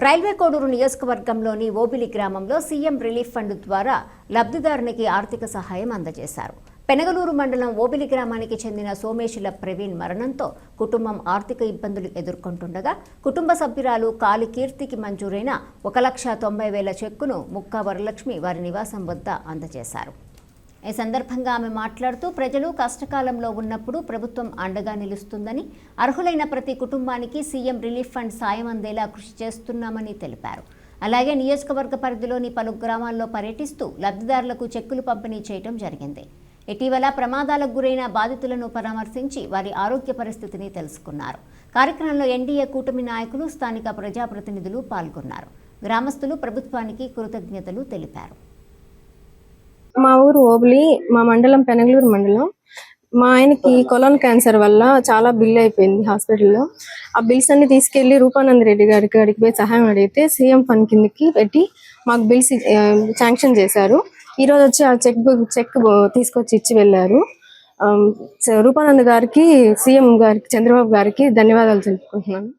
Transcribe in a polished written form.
Railway Koduru నియోజకవర్గంలోని ఓబిలి గ్రామంలో CM relief fund ద్వారా లబ్ధిదారునికి ఆర్థిక సహాయం అందజేశారు. పెనగలూరు మండలం ఓబిలి గ్రామానికి చెందిన సోమేశుల ప్రవీణ్ మరణంతో కుటుంబం ఆర్థిక ఇబ్బందులు ఎదుర్కొంటుండగా కుటుంబ సభ్యురాలు కాలి కీర్తికి మంజూరైన 1,90,000 చెక్కును ముక్కా వరలక్ష్మి వారి నివాసం వద్ద అందజేశారు. ఈ సందర్భంగా ఆమె మాట్లాడుతూ ప్రజలు కష్టకాలంలో ఉన్నప్పుడు ప్రభుత్వం అండగా నిలుస్తుందని, అర్హులైన ప్రతి కుటుంబానికి సీఎం రిలీఫ్ ఫండ్ సాయం అందేలా కృషి చేస్తున్నామని తెలిపారు. అలాగే నియోజకవర్గ పరిధిలోని పలు గ్రామాల్లో పర్యటిస్తూ లబ్ధిదారులకు చెక్కులు పంపిణీ చేయడం జరిగింది. ఇటీవల ప్రమాదాలకు గురైన బాధితులను పరామర్శించి వారి ఆరోగ్య పరిస్థితిని తెలుసుకున్నారు. కార్యక్రమంలో ఎన్డీఏ కూటమి నాయకులు, స్థానిక ప్రజాప్రతినిధులు పాల్గొన్నారు. గ్రామస్తులు ప్రభుత్వానికి కృతజ్ఞతలు తెలిపారు. మా ఊరు ఓబిలి, మా మండలం పెనగలూరు మండలం. మా ఆయనకి కొలన్ క్యాన్సర్ వల్ల చాలా బిల్ అయిపోయింది హాస్పిటల్లో. ఆ బిల్స్ అన్ని తీసుకెళ్లి రూపానంద రెడ్డి గారికి పోయి సహాయం అడిగితే సీఎం ఫండ్ కిందకి పెట్టి మాకు బిల్స్ శాంక్షన్ చేశారు. ఈ రోజు వచ్చి ఆ చెక్ తీసుకొచ్చి ఇచ్చి వెళ్ళారు. రూపానంద గారికి, సీఎం గారికి, చంద్రబాబు గారికి ధన్యవాదాలు తెలుపుకుంటున్నాను.